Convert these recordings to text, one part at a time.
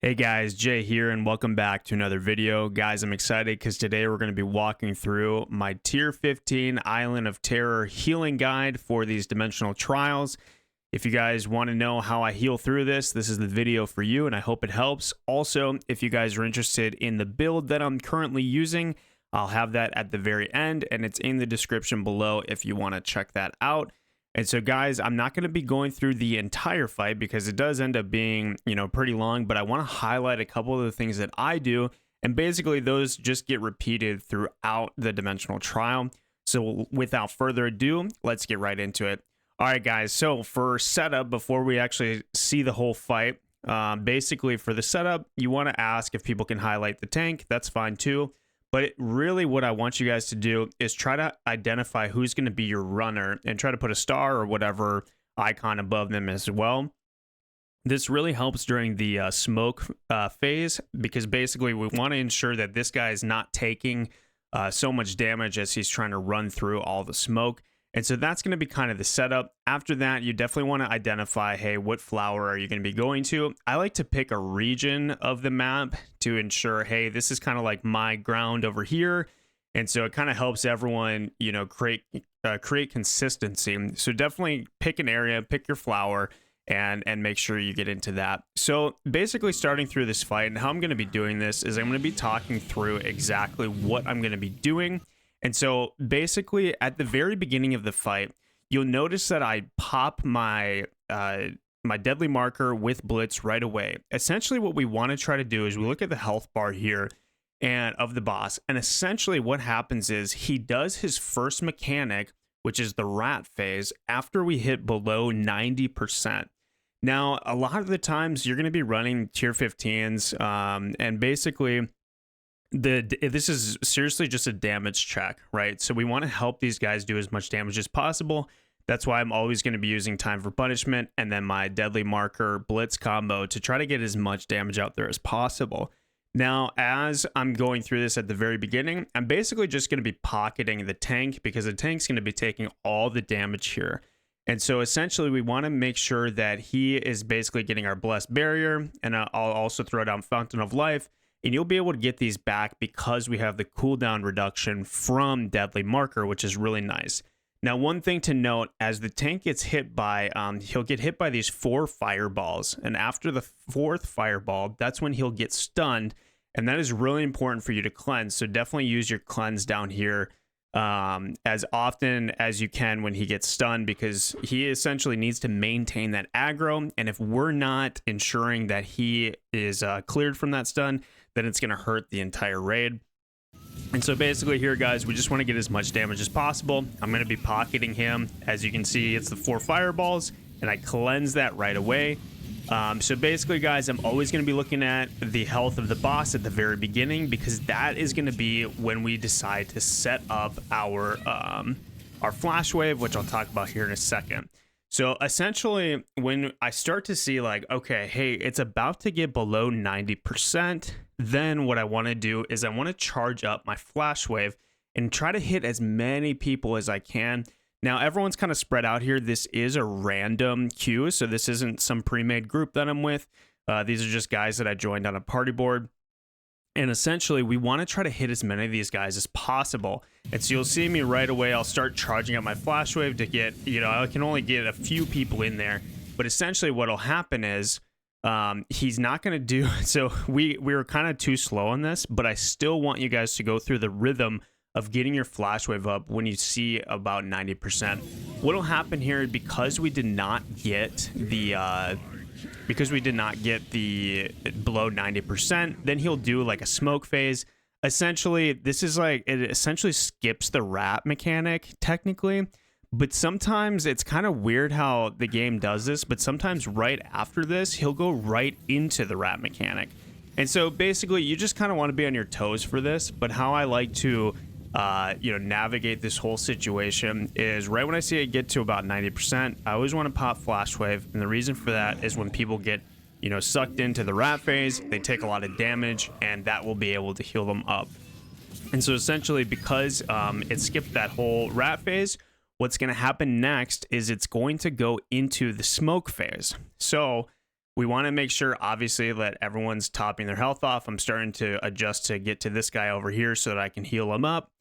Hey guys, Jay here and welcome back to another video. Guys, I'm excited because today we're going to be walking through my Tier 15 Island of Terror healing guide for these dimensional trials. If you guys want to know how I heal through this is the video for you and I hope it helps. Also, if you guys are interested in the build that I'm currently using, I'll have that at the very end and it's in the description below if you want to check that out. And so guys, I'm not going to be going through the entire fight because it does end up being, pretty long, but I want to highlight a couple of the things that I do. And basically those just get repeated throughout the dimensional trial. So without further ado, let's get right into it. All right, guys. So for setup, before we actually see the whole fight, basically for the setup, you want to ask if people can highlight the tank. That's fine too. But really what I want you guys to do is try to identify who's going to be your runner and try to put a star or whatever icon above them as well. This really helps during the smoke phase because basically we want to ensure that this guy is not taking so much damage as he's trying to run through all the smoke. And so that's going to be kind of the setup. After that, you definitely want to identify, hey, what flower are you going to be going to? I like to pick a region of the map to ensure, hey, this is kind of like my ground over here. And so it kind of helps everyone, create consistency. So definitely pick an area, pick your flower, and make sure you get into that. So basically starting through this fight and how I'm going to be doing this is I'm going to be talking through exactly what I'm going to be doing. And so basically at the very beginning of the fight, you'll notice that I pop my my deadly marker with Blitz right away. Essentially what we want to try to do is we look at the health bar here and of the boss. And essentially what happens is he does his first mechanic, which is the rat phase, after we hit below 90%. Now, a lot of the times you're going to be running tier 15s and basically this is seriously just a damage check, right? So we want to help these guys do as much damage as possible. That's why I'm always going to be using time for punishment and then my deadly marker blitz combo to try to get as much damage out there as possible. Now, as I'm going through this at the very beginning, I'm basically just going to be pocketing the tank because the tank's going to be taking all the damage here. And so essentially we want to make sure that he is basically getting our blessed barrier, and I'll also throw down fountain of life. And you'll be able to get these back because we have the cooldown reduction from deadly marker, which is really nice. Now, one thing to note, as the tank gets hit by, he'll get hit by these 4 fireballs. And after the 4th fireball, that's when he'll get stunned. And that is really important for you to cleanse. So definitely use your cleanse down here as often as you can when he gets stunned, because he essentially needs to maintain that aggro. And if we're not ensuring that he is cleared from that stun, then it's going to hurt the entire raid. And so basically here, guys, we just want to get as much damage as possible. I'm going to be pocketing him. As you can see, it's the 4 fireballs, and I cleanse that right away. So basically, guys, I'm always going to be looking at the health of the boss at the very beginning, because that is going to be when we decide to set up our flash wave, which I'll talk about here in a second. So essentially, when I start to see like, okay, hey, it's about to get below 90%, then what I want to do is I want to charge up my flash wave and try to hit as many people as I can. Now, everyone's kind of spread out here. This is a random queue, so this isn't some pre-made group that I'm with. These are just guys that I joined on a party board. And essentially, we want to try to hit as many of these guys as possible. And so you'll see me right away. I'll start charging up my flash wave to get, I can only get a few people in there. But essentially what will happen is he's not going to do. So we were kind of too slow on this, but I still want you guys to go through the rhythm of getting your flash wave up when you see about 90%. What will happen here, because we did not get the below 90%, then he'll do like a smoke phase. Essentially, this is like, it essentially skips the rat mechanic technically, but sometimes it's kind of weird how the game does this, but sometimes right after this, he'll go right into the rat mechanic. And so basically you just kind of want to be on your toes for this, but how I like to navigate this whole situation is right when I see it get to about 90%, I always want to pop flash wave. And the reason for that is when people get, sucked into the rat phase, they take a lot of damage, and that will be able to heal them up. And so essentially, because it skipped that whole rat phase, what's going to happen next is it's going to go into the smoke phase. So We want to make sure, obviously, that everyone's topping their health off. I'm starting to adjust to get to this guy over here so that I can heal him up.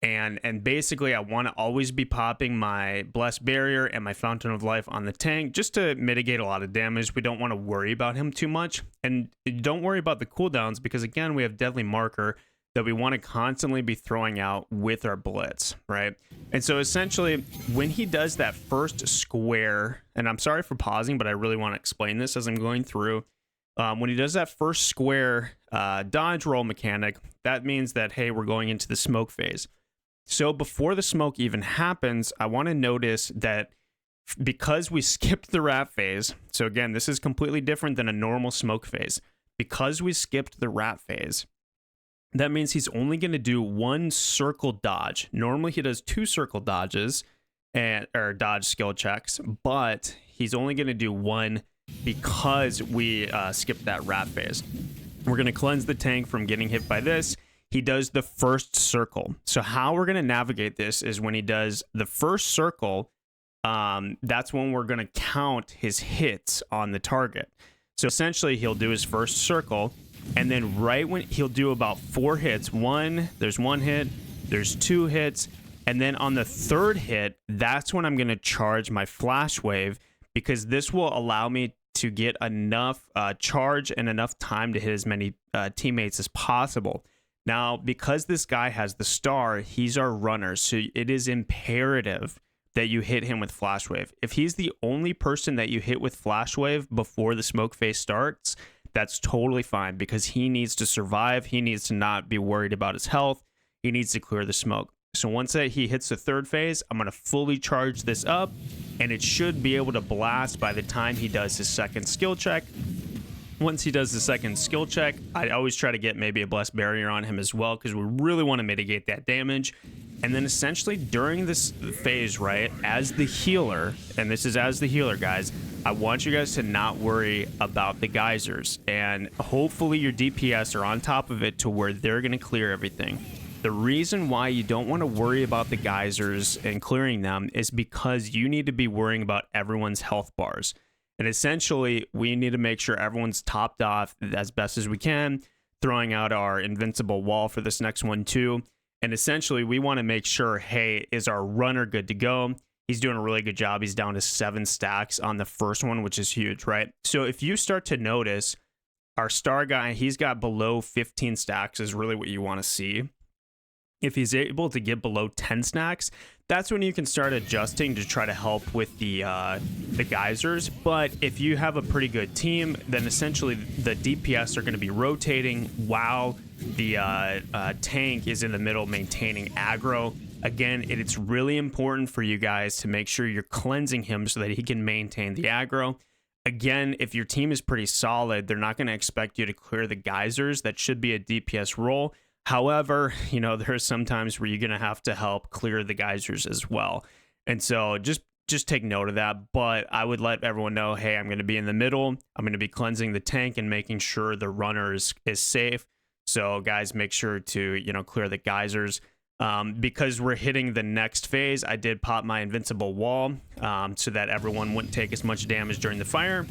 And basically, I want to always be popping my Blessed Barrier and my Fountain of Life on the tank just to mitigate a lot of damage. We don't want to worry about him too much. And don't worry about the cooldowns because, again, we have Deadly Marker that we want to constantly be throwing out with our Blitz, right? And so essentially, when he does that first square, and I'm sorry for pausing, but I really want to explain this as I'm going through. When he does that first square dodge roll mechanic, that means that, hey, we're going into the smoke phase. So before the smoke even happens, I want to notice that because we skipped the rat phase, so again, this is completely different than a normal smoke phase. Because we skipped the rat phase, that means he's only going to do one circle dodge. Normally he does 2 circle dodges or dodge skill checks, but he's only going to do one because we skipped that rat phase. We're going to cleanse the tank from getting hit by this. He does the first circle. So how we're going to navigate this is when he does the first circle, that's when we're going to count his hits on the target. So essentially he'll do his first circle, and then right when he'll do about 4 hits, there's 1 hit, there's 2 hits, and then on the 3rd hit, that's when I'm going to charge my flash wave, because this will allow me to get enough charge and enough time to hit as many teammates as possible. Now, because this guy has the star, he's our runner, so it is imperative that you hit him with Flash Wave. If he's the only person that you hit with Flash Wave before the smoke phase starts, that's totally fine because he needs to survive. He needs to not be worried about his health. He needs to clear the smoke. So once he hits the 3rd phase, I'm going to fully charge this up, and it should be able to blast by the time he does his 2nd skill check. Once he does the 2nd skill check, I always try to get maybe a Blessed Barrier on him as well because we really want to mitigate that damage. And then essentially during this phase, right, as the healer, and this is as the healer, guys, I want you guys to not worry about the geysers. And hopefully your DPS are on top of it to where they're going to clear everything. The reason why you don't want to worry about the geysers and clearing them is because you need to be worrying about everyone's health bars. And essentially, we need to make sure everyone's topped off as best as we can, throwing out our invincible wall for this next one too. And essentially, we want to make sure, hey, is our runner good to go? He's doing a really good job. He's down to 7 stacks on the first one, which is huge, right? So if you start to notice, our star guy, he's got below 15 stacks is really what you want to see. If he's able to get below 10 stacks, that's when you can start adjusting to try to help with the geysers. But if you have a pretty good team, then essentially the DPS are going to be rotating while the tank is in the middle maintaining aggro. Again, it's really important for you guys to make sure you're cleansing him so that he can maintain the aggro. Again, if your team is pretty solid, they're not going to expect you to clear the geysers. That should be a DPS role. However, you know, there are some times where you're going to have to help clear the geysers as well. And so just take note of that. But I would let everyone know, hey, I'm going to be in the middle. I'm going to be cleansing the tank and making sure the runner is safe. So guys, make sure to, you know, clear the geysers. Because we're hitting the next phase, I did pop my invincible wall so that everyone wouldn't take as much damage during the fire.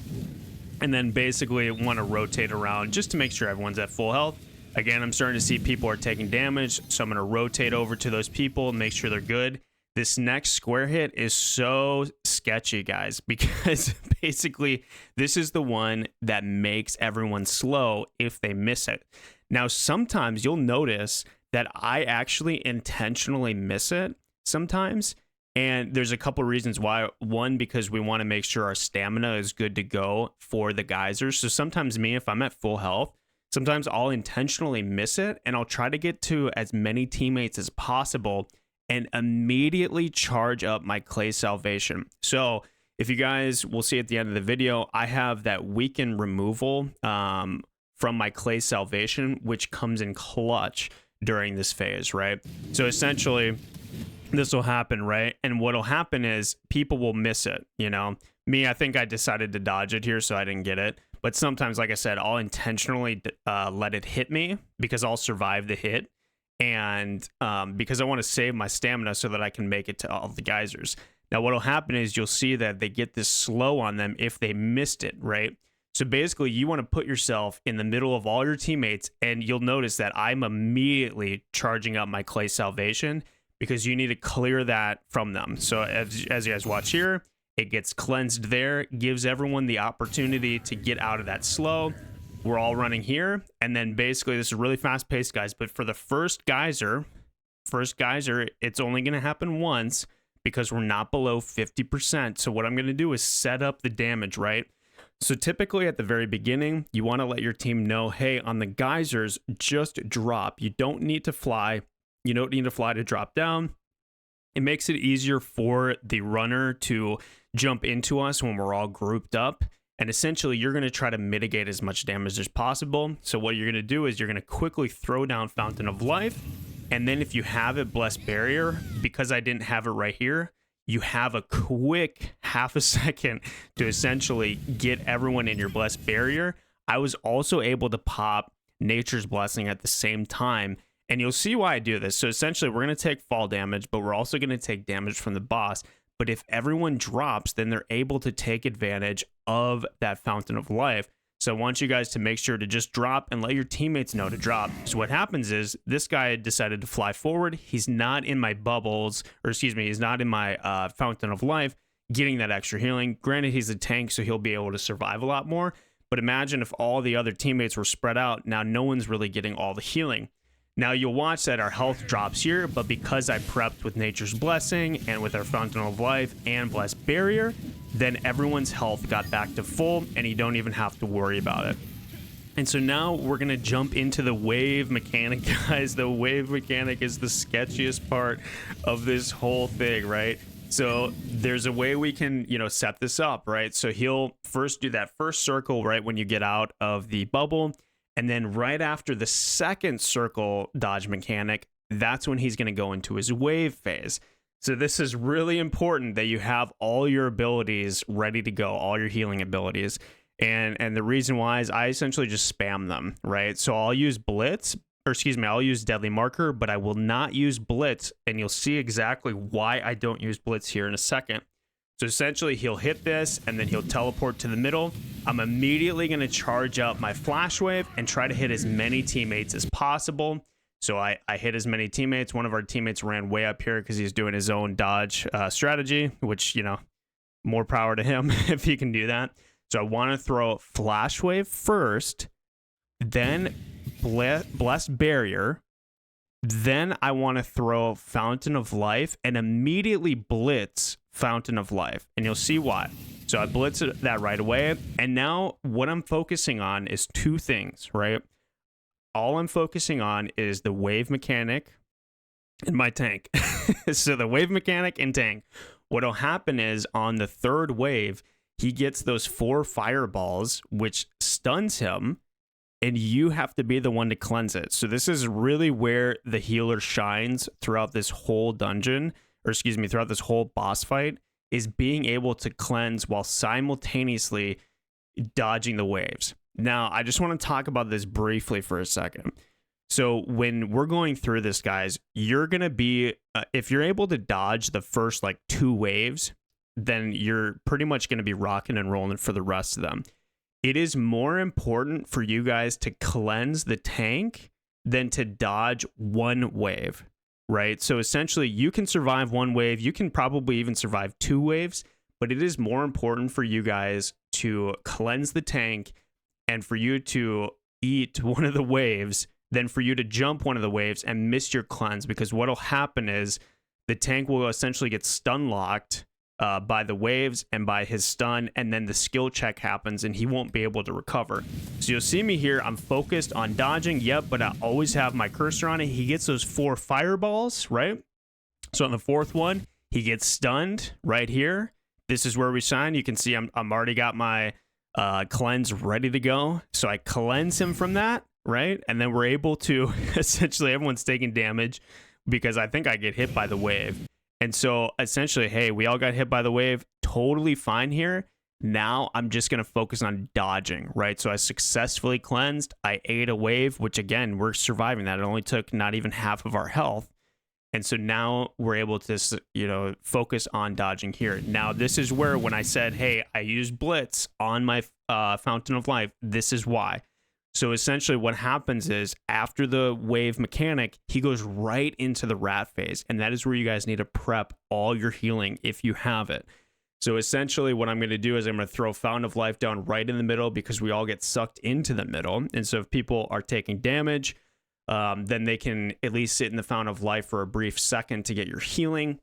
And then basically want to rotate around just to make sure everyone's at full health. Again, I'm starting to see people are taking damage, so I'm going to rotate over to those people and make sure they're good. This next square hit is so sketchy, guys, because basically this is the one that makes everyone slow if they miss it. Now, sometimes you'll notice that I actually intentionally miss it sometimes, and there's a couple reasons why. One, because we want to make sure our stamina is good to go for the geysers. So sometimes me, if I'm at full health, sometimes I'll intentionally miss it, and I'll try to get to as many teammates as possible and immediately charge up my clay salvation. So if you guys will see at the end of the video, I have that weaken removal from my clay salvation, which comes in clutch during this phase, right? So essentially, this will happen, right? And what'll happen is people will miss it, you know? Me, I think I decided to dodge it here, so I didn't get it. But sometimes, like I said, I'll intentionally let it hit me because I'll survive the hit. And because I want to save my stamina so that I can make it to all the geysers. Now, what will happen is you'll see that they get this slow on them if they missed it, right? So basically, you want to put yourself in the middle of all your teammates, and you'll notice that I'm immediately charging up my clay salvation because you need to clear that from them. So as you guys watch here, it gets cleansed there, gives everyone the opportunity to get out of that slow. We're all running here, and then basically this is really fast paced, guys, but for the first geyser, it's only going to happen once because we're not below 50%. So what I'm going to do is set up the damage, right? So typically at the very beginning, you want to let your team know, hey, on the geysers, just drop. You don't need to fly. You don't need to fly to drop down. It makes it easier for the runner to jump into us when we're all grouped up. And essentially, you're going to try to mitigate as much damage as possible. So what you're going to do is you're going to quickly throw down Fountain of Life. And then if you have it Blessed Barrier, because I didn't have it right here, you have a quick half a second to essentially get everyone in your Blessed Barrier. I was also able to pop Nature's Blessing at the same time. And you'll see why I do this. So essentially, we're going to take fall damage, but we're also going to take damage from the boss. But if everyone drops, then they're able to take advantage of that Fountain of Life. So I want you guys to make sure to just drop and let your teammates know to drop. So what happens is this guy decided to fly forward. He's not in my bubbles, or excuse me, he's not in my Fountain of Life, getting that extra healing. Granted, he's a tank, so he'll be able to survive a lot more. But imagine if all the other teammates were spread out. Now no one's really getting all the healing. Now you'll watch that our health drops here, but because I prepped with Nature's Blessing and with our Fountain of Life and Blessed Barrier, then everyone's health got back to full and you don't even have to worry about it. And so now we're going to jump into the wave mechanic, guys. The wave mechanic is the sketchiest part of this whole thing, right? So there's a way we can, set this up, right? So he'll first do that first circle right when you get out of the bubble. And then right after the second circle dodge mechanic, that's when he's going to go into his wave phase. So this is really important that you have all your abilities ready to go, all your healing abilities. And the reason why is I essentially just spam them, right? So I'll use Blitz, I'll use Deadly Marker, but I will not use Blitz. And you'll see exactly why I don't use Blitz here in a second. So essentially, he'll hit this, and then he'll teleport to the middle. I'm immediately going to charge up my Flash Wave and try to hit as many teammates as possible. So I hit as many teammates. One of our teammates ran way up here because he's doing his own dodge strategy, which, more power to him if he can do that. So I want to throw Flash Wave first, then Blessed Barrier. Then I want to throw Fountain of Life and immediately blitz Fountain of Life. And you'll see why. So I blitz that right away. And now what I'm focusing on is two things, right? All I'm focusing on is the wave mechanic and my tank. So the wave mechanic and tank. What'll happen is on the third wave, he gets those 4 fireballs, which stuns him. And you have to be the one to cleanse it. So this is really where the healer shines throughout this whole dungeon, throughout this whole boss fight, is being able to cleanse while simultaneously dodging the waves. Now, I just want to talk about this briefly for a second. So when we're going through this, guys, you're going to be, if you're able to dodge the first 2 waves, then you're pretty much going to be rocking and rolling for the rest of them. It is more important for you guys to cleanse the tank than to dodge one wave, right? So essentially, you can survive one wave. You can probably even survive 2 waves, but it is more important for you guys to cleanse the tank and for you to eat one of the waves than for you to jump one of the waves and miss your cleanse, because what'll happen is the tank will essentially get stun locked by the waves and by his stun, and then the skill check happens and he won't be able to recover. So you'll see me here, I'm focused on dodging, but I always have my cursor on it. He gets those 4 fireballs, right? So on the 4th one, he gets stunned right here. This is where we shine. You can see I'm already got my cleanse ready to go. So I cleanse him from that, right? And then we're able to, essentially everyone's taking damage because I think I get hit by the wave. And so essentially, hey, we all got hit by the wave. Totally fine here. Now I'm just going to focus on dodging, right? So I successfully cleansed. I ate a wave, which again, we're surviving that. It only took not even half of our health. And so now we're able to, focus on dodging here. Now, this is where when I said, hey, I use Blitz on my Fountain of Life, this is why. So essentially what happens is after the wave mechanic, he goes right into the rat phase. And that is where you guys need to prep all your healing if you have it. So essentially what I'm going to do is I'm going to throw Fountain of Life down right in the middle because we all get sucked into the middle. And so if people are taking damage, then they can at least sit in the Fountain of Life for a brief second to get your healing.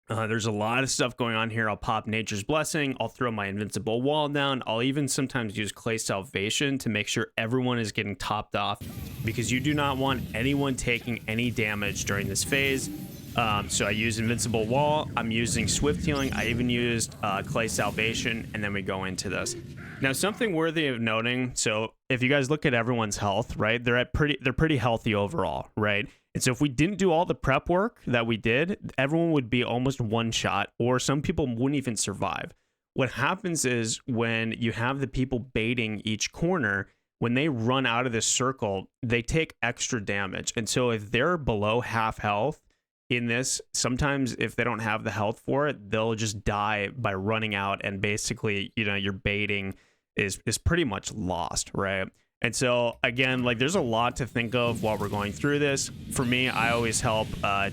There's a lot of stuff going on here. I'll pop Nature's Blessing. I'll throw my Invincible Wall down. I'll even sometimes use Clay Salvation to make sure everyone is getting topped off because you do not want anyone taking any damage during this phase. So I use Invincible Wall. I'm using Swift Healing. I even used Clay Salvation, and then we go into this. Now, something worthy of noting. So if you guys look at everyone's health, right, they're pretty healthy overall, right? And so if we didn't do all the prep work that we did, everyone would be almost one shot, or some people wouldn't even survive. What happens is when you have the people baiting each corner, when they run out of this circle, they take extra damage. And so if they're below half health in this, sometimes if they don't have the health for it, they'll just die by running out. And basically, your baiting is pretty much lost, right? And so again, like there's a lot to think of while we're going through this. For me, I always help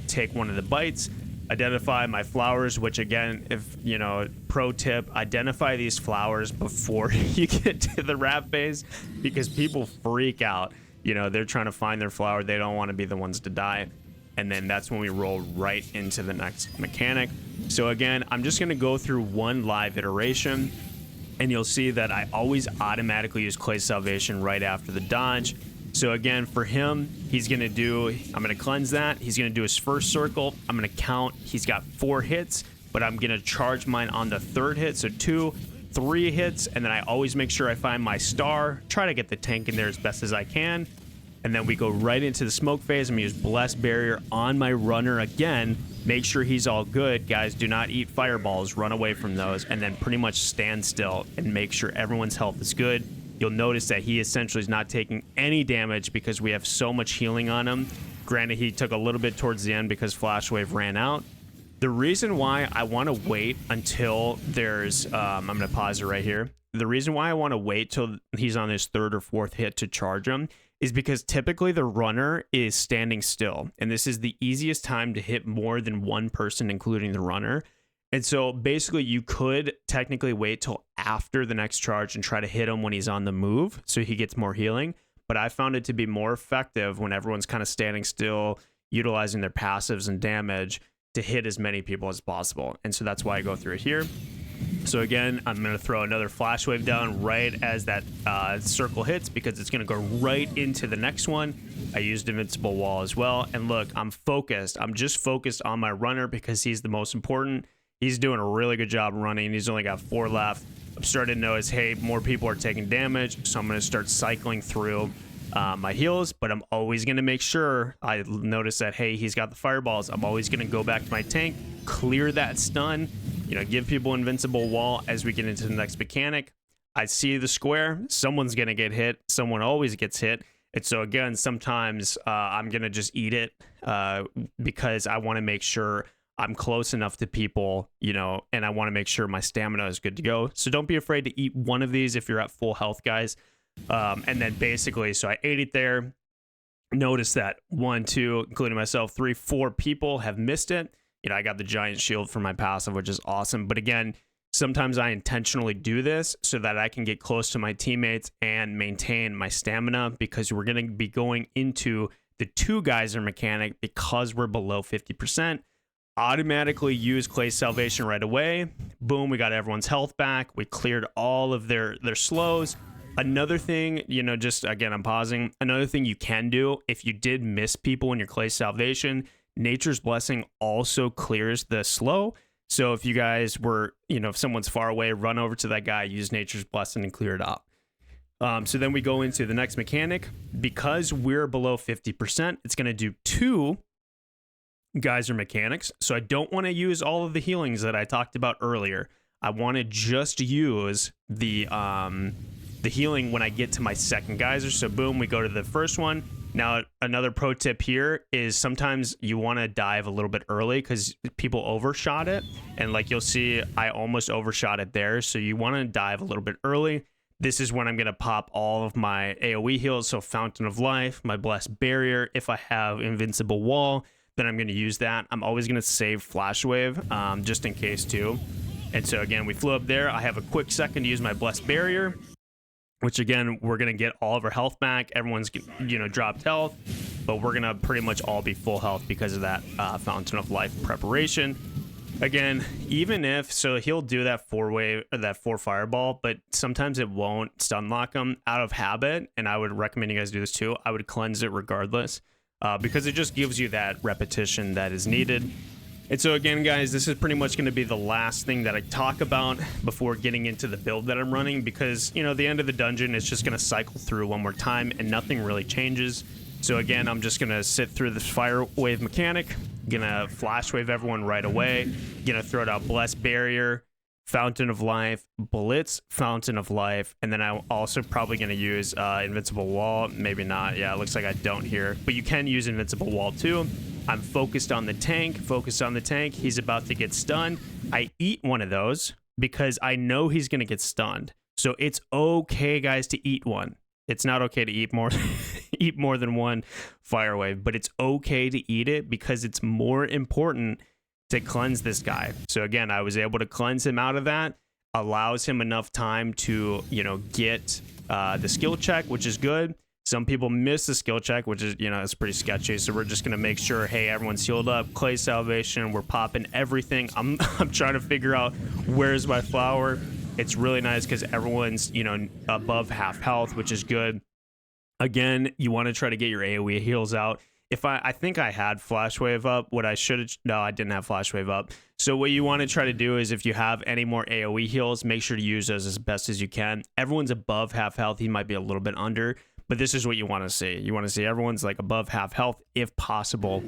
take one of the bites, identify my flowers, which again, if pro tip, identify these flowers before you get to the rat phase because people freak out. They're trying to find their flower. They don't want to be the ones to die. And then that's when we roll right into the next mechanic. So again, I'm just going to go through one live iteration. And you'll see that I always automatically use Clay Salvation right after the dodge. So again, for him, I'm going to cleanse that. He's going to do his first circle. I'm going to count. He's got 4 hits, but I'm going to charge mine on the 3rd hit. So 2, 3 hits. And then I always make sure I find my star, try to get the tank in there as best as I can. And then we go right into the smoke phase. I'm going to use Blessed Barrier on my runner again. Make sure he's all good. Guys, do not eat fireballs. Run away from those. And then pretty much stand still and make sure everyone's health is good. You'll notice that he essentially is not taking any damage because we have so much healing on him. Granted, he took a little bit towards the end because Flash Wave ran out. The reason why I want to wait until there's... I'm going to pause it right here. The reason why I want to wait till he's on his 3rd or 4th hit to charge him is because typically the runner is standing still. And this is the easiest time to hit more than one person, including the runner. And so basically you could technically wait till after the next charge and try to hit him when he's on the move so he gets more healing. But I found it to be more effective when everyone's kind of standing still, utilizing their passives and damage to hit as many people as possible. And so that's why I go through it here. So again, I'm going to throw another Flash Wave down right as that circle hits because it's going to go right into the next one. I used Invincible Wall as well. And look, I'm focused. I'm just focused on my runner because he's the most important. He's doing a really good job running. He's only got 4 left. I'm starting to notice, hey, more people are taking damage. So I'm going to start cycling through my heals. But I'm always going to make sure I notice that, hey, he's got the fireballs. I'm always going to go back to my tank, clear that stun. Give people Invincible Wall as we get into the next mechanic. I see the square. Someone's going to get hit. Someone always gets hit. And so, again, sometimes I'm going to just eat it because I want to make sure I'm close enough to people, and I want to make sure my stamina is good to go. So don't be afraid to eat one of these if you're at full health, guys. And then basically, so I ate it there. Notice that 1, 2, including myself, 3, 4 people have missed it. I got the giant shield for my passive, which is awesome. But again, sometimes I intentionally do this so that I can get close to my teammates and maintain my stamina because we're going to be going into the 2 geyser mechanic because we're below 50%. Automatically use Clay Salvation right away. Boom, we got everyone's health back. We cleared all of their slows. Another thing, just again, I'm pausing. Another thing you can do if you did miss people in your Clay Salvation, Nature's Blessing also clears the slow. So if you guys were, if someone's far away, run over to that guy, use Nature's Blessing and clear it up. So then we go into the next mechanic. Because we're below 50%, it's going to do 2 geyser mechanics. So I don't want to use all of the healings that I talked about earlier. I want to just use the healing when I get to my second geyser. So boom, we go to the first one. Now, another pro tip here is sometimes you want to dive a little bit early because people overshot it. And like you'll see, I almost overshot it there. So you want to dive a little bit early. This is when I'm going to pop all of my AoE heals. So Fountain of Life, my Blessed Barrier. If I have Invincible Wall, then I'm going to use that. I'm always going to save Flash Wave just in case too. And so again, we flew up there. I have a quick second to use my Blessed Barrier, which again, we're going to get all of our health back. Everyone's, dropped health, but we're going to pretty much all be full health because of that Fountain of Life preparation. Again, even if, so he'll do that 4 fireball, but sometimes it won't stun lock him out of habit. And I would recommend you guys do this too. I would cleanse it regardless because it just gives you that repetition that is needed. And so again, guys, this is pretty much going to be the last thing that I talk about before getting into the build that I'm running because, the end of the dungeon is just going to cycle through one more time and nothing really changes. So again, I'm just going to sit through this fire wave mechanic, going to flash wave everyone right away, going to throw out Blessed Barrier, Fountain of Life, Blitz, Fountain of Life, and then I'm also probably going to use Invincible Wall. Maybe not. Yeah, it looks like I don't here, but you can use Invincible Wall too. I'm focused on the tank, He's about to get stunned. I eat one of those because I know he's going to get stunned. So it's okay, guys, to eat one. It's not okay to eat more, eat more than one fire wave, but it's okay to eat it because it's more important to cleanse this guy. So again, I was able to cleanse him out of that, allows him enough time to, get the skill check, which is good. Some people miss the skill check, which is, it's pretty sketchy. So we're just going to make sure, hey, everyone's healed up. Clay Salvation, we're popping everything. I'm trying to figure out where's my flower. It's really nice because everyone's, above half health, which is good. Again, you want to try to get your AoE heals out. If I think I had Flash Wave up, what I should have, no, I didn't have Flash Wave up. So what you want to try to do is if you have any more AoE heals, make sure to use those as best as you can. Everyone's above half health. He might be a little bit under. But this is what you want to see. You want to see everyone's like above half health if possible.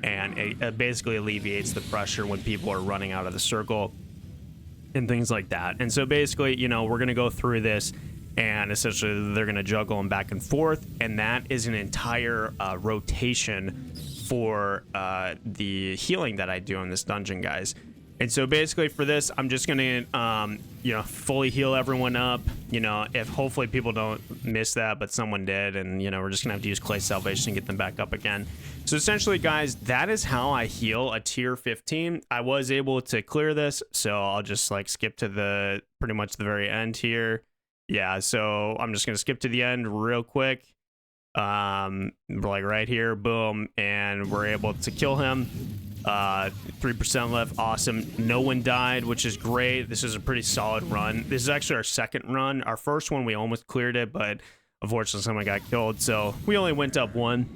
And it basically alleviates the pressure when people are running out of the circle and things like that. And so basically, we're going to go through this and essentially they're going to juggle them back and forth. And that is an entire rotation for the healing that I do in this dungeon, guys. And so basically for this, I'm just going to, fully heal everyone up. If hopefully people don't miss that, but someone did. And, we're just going to have to use Clay Salvation to get them back up again. So essentially, guys, that is how I heal a tier 15. I was able to clear this. So I'll just skip to pretty much the very end here. Yeah, so I'm just going to skip to the end real quick. Right here, boom. And we're able to kill him. 3% left. Awesome. No one died, which is great. This is a pretty solid run. This is actually our second run. Our first one, we almost cleared it, but unfortunately someone got killed. So we only went up one.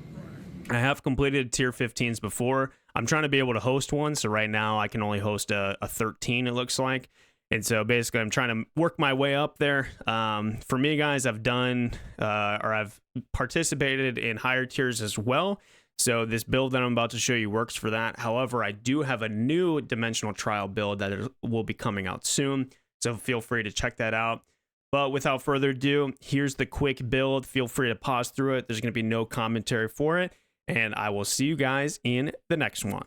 I have completed tier 15s before. I'm trying to be able to host one. So right now I can only host a 13, it looks like. And so basically I'm trying to work my way up there. For me, guys, I've done, I've participated in higher tiers as well. So this build that I'm about to show you works for that. However, I do have a new dimensional trial build that will be coming out soon. So feel free to check that out. But without further ado, here's the quick build. Feel free to pause through it. There's going to be no commentary for it. And I will see you guys in the next one.